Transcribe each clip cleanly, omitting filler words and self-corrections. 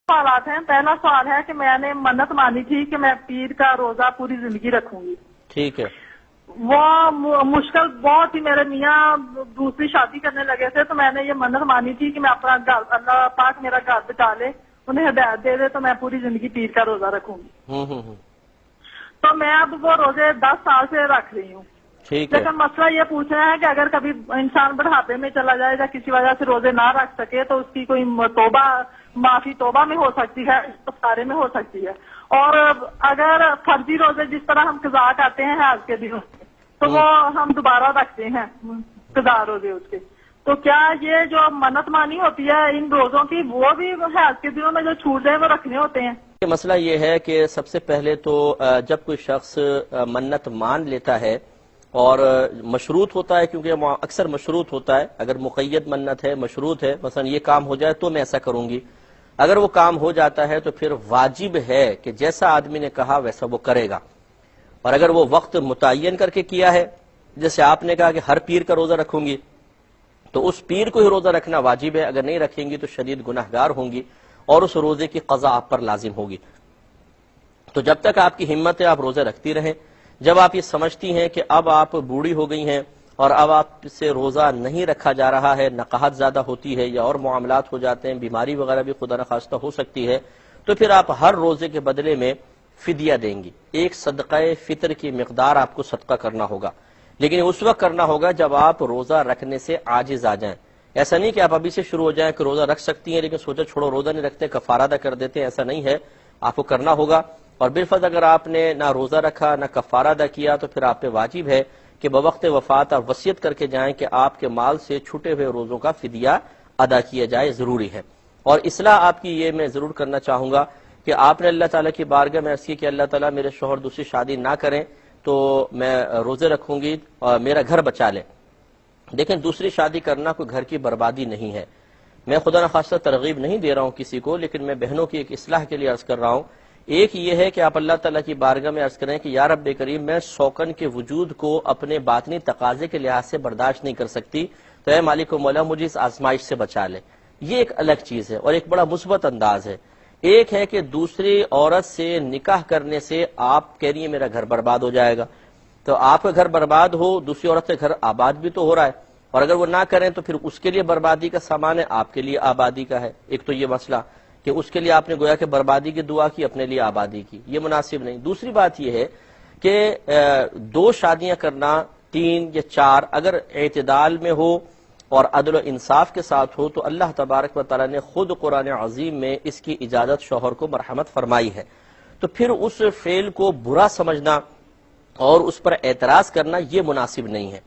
سوالات ہیں. پہلا سوال ہے کہ میں نے منت مانی تھی کہ میں پیر کا روزہ پوری زندگی رکھوں گی. ٹھیک ہے. وہ مشکل بہت ہی، میرے میاں دوسری شادی کرنے لگے تھے، تو میں نے یہ منت مانی تھی کہ میں اپنا گھر، اللہ پاک میرا گھر بچا لے، انہیں ہدایت دے دے، تو میں پوری زندگی پیر کا روزہ رکھوں گی. تو میں اب وہ روزے 10 سال سے رکھ رہی ہوں. لیکن مسئلہ یہ پوچھ رہے ہیں کہ اگر کبھی انسان بڑھاپے میں چلا جائے یا کسی وجہ سے روزے نہ رکھ سکے تو اس کی کوئی معافی توبہ میں ہو سکتی ہے، افطاری میں ہو سکتی ہے. اور اگر فرضی روزے جس طرح ہم قضا کرتے ہیں حیض کے دنوں تو وہ ہم دوبارہ رکھتے ہیں قضا روزے اس کے، تو کیا یہ جو منت مانی ہوتی ہے ان روزوں کی وہ بھی حیض کے دنوں میں جو چھوٹ جائے وہ رکھنے ہوتے ہیں؟ مسئلہ یہ ہے کہ سب سے پہلے تو جب کوئی شخص منت مان لیتا ہے اور مشروط ہوتا ہے، کیونکہ اکثر مشروط ہوتا ہے، اگر مقید منت ہے، مشروط ہے، مثلا یہ کام ہو جائے تو میں ایسا کروں گی، اگر وہ کام ہو جاتا ہے تو پھر واجب ہے کہ جیسا آدمی نے کہا ویسا وہ کرے گا. اور اگر وہ وقت متعین کر کے کیا ہے، جیسے آپ نے کہا کہ ہر پیر کا روزہ رکھوں گی، تو اس پیر کو ہی روزہ رکھنا واجب ہے، اگر نہیں رکھیں گی تو شدید گناہگار ہوں گی اور اس روزے کی قضا آپ پر لازم ہوگی. تو جب تک آپ کی ہمت ہے آپ روزے رکھتی رہیں. جب آپ یہ سمجھتی ہیں کہ اب آپ بوڑھی ہو گئی ہیں اور اب آپ سے روزہ نہیں رکھا جا رہا ہے، نقاہت زیادہ ہوتی ہے یا اور معاملات ہو جاتے ہیں، بیماری وغیرہ بھی خدا نخواستہ ہو سکتی ہے، تو پھر آپ ہر روزے کے بدلے میں فدیہ دیں گی. ایک صدقہ فطر کی مقدار آپ کو صدقہ کرنا ہوگا، لیکن اس وقت کرنا ہوگا جب آپ روزہ رکھنے سے عاجز آ جائیں. ایسا نہیں کہ آپ ابھی سے شروع ہو جائیں کہ روزہ رکھ سکتی ہیں لیکن سوچا چھوڑو روزہ نہیں رکھتے، کفارہ ادا کر دیتے ہیں، ایسا نہیں ہے. آپ کو کرنا ہوگا، اور بالفرض اگر آپ نے نہ روزہ رکھا نہ کفارہ ادا کیا تو پھر آپ پہ واجب ہے کہ بوقت وفات آپ وصیت کر کے جائیں کہ آپ کے مال سے چھوٹے ہوئے روزوں کا فدیہ ادا کیا جائے، ضروری ہے. اور اصلاح آپ کی یہ میں ضرور کرنا چاہوں گا کہ آپ نے اللہ تعالیٰ کی بارگاہ میں عرض کی کہ اللہ تعالیٰ میرے شوہر دوسری شادی نہ کریں تو میں روزے رکھوں گی اور میرا گھر بچا لیں. دیکھیں، دوسری شادی کرنا کوئی گھر کی بربادی نہیں ہے. میں خدا نخواستہ ترغیب نہیں دے رہا ہوں کسی کو، لیکن میں بہنوں کی ایک اصلاح کے لیے عرض کر رہا ہوں. ایک یہ ہے کہ آپ اللہ تعالیٰ کی بارگاہ میں عرض کریں کہ یا رب کریم، میں شوکن کے وجود کو اپنے باطنی تقاضے کے لحاظ سے برداشت نہیں کر سکتی، تو اے مالک و مولا مجھے اس آزمائش سے بچا لے. یہ ایک الگ چیز ہے اور ایک بڑا مثبت انداز ہے. ایک ہے کہ دوسری عورت سے نکاح کرنے سے آپ کہہ رہی ہیں میرا گھر برباد ہو جائے گا، تو آپ کا گھر برباد ہو، دوسری عورت سے گھر آباد بھی تو ہو رہا ہے، اور اگر وہ نہ کریں تو پھر اس کے لیے بربادی کا سامان ہے، آپ کے لیے آبادی کا ہے. ایک تو یہ مسئلہ کہ اس کے لیے آپ نے گویا کہ بربادی کی دعا کی، اپنے لیے آبادی کی، یہ مناسب نہیں. دوسری بات یہ ہے کہ 2 شادیاں کرنا، 3 یا 4 اگر اعتدال میں ہو اور عدل و انصاف کے ساتھ ہو تو اللہ تبارک و تعالیٰ نے خود قرآن عظیم میں اس کی اجازت شوہر کو مرحمت فرمائی ہے. تو پھر اس فعل کو برا سمجھنا اور اس پر اعتراض کرنا یہ مناسب نہیں ہے.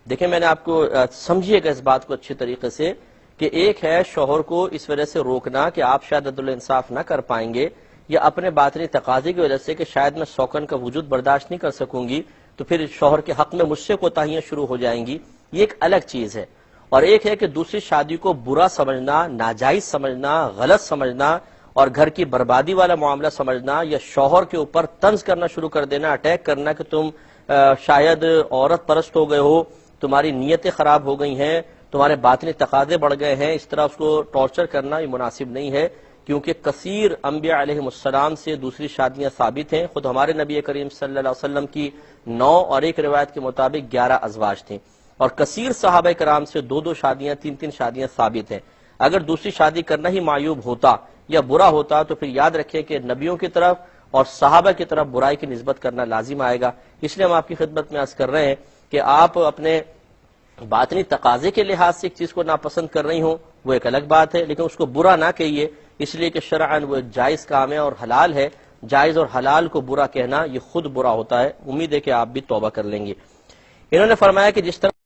دیکھیں، میں نے آپ کو سمجھیے گا اس بات کو اچھے طریقے سے کہ ایک ہے شوہر کو اس وجہ سے روکنا کہ آپ شاید عدل و انصاف نہ کر پائیں گے، یا اپنے باطنی تقاضے کی وجہ سے کہ شاید میں سوکن کا وجود برداشت نہیں کر سکوں گی تو پھر شوہر کے حق میں مجھ سے کوتاہیاں شروع ہو جائیں گی. یہ ایک الگ چیز ہے. اور ایک ہے کہ دوسری شادی کو برا سمجھنا، ناجائز سمجھنا، غلط سمجھنا اور گھر کی بربادی والا معاملہ سمجھنا، یا شوہر کے اوپر طنز کرنا شروع کر دینا، اٹیک کرنا کہ تم شاید عورت پرست ہو گئے ہو، تمہاری نیتیں خراب ہو گئی ہیں، تمہارے باطنی تقاضے بڑھ گئے ہیں، اس طرح اس کو ٹارچر کرنا یہ مناسب نہیں ہے. کیونکہ کثیر انبیاء علیہ السلام سے دوسری شادیاں ثابت ہیں. خود ہمارے نبی کریم صلی اللہ علیہ وسلم کی 9 اور ایک روایت کے مطابق 11 ازواج تھیں، اور کثیر صحابہ کرام سے 2 شادیاں، 3 شادیاں ثابت ہیں. اگر دوسری شادی کرنا ہی معیوب ہوتا یا برا ہوتا تو پھر یاد رکھیں کہ نبیوں کی طرف اور صحابہ کی طرف برائی کی نسبت کرنا لازم آئے گا. اس لیے ہم آپ کی خدمت میں عرض کر رہے ہیں کہ آپ اپنے باطنی تقاضے کے لحاظ سے ایک چیز کو ناپسند کر رہی ہوں وہ ایک الگ بات ہے، لیکن اس کو برا نہ کہیے، اس لیے کہ شرعاً وہ ایک جائز کام ہے اور حلال ہے. جائز اور حلال کو برا کہنا یہ خود برا ہوتا ہے. امید ہے کہ آپ بھی توبہ کر لیں گے. انہوں نے فرمایا کہ جس طرح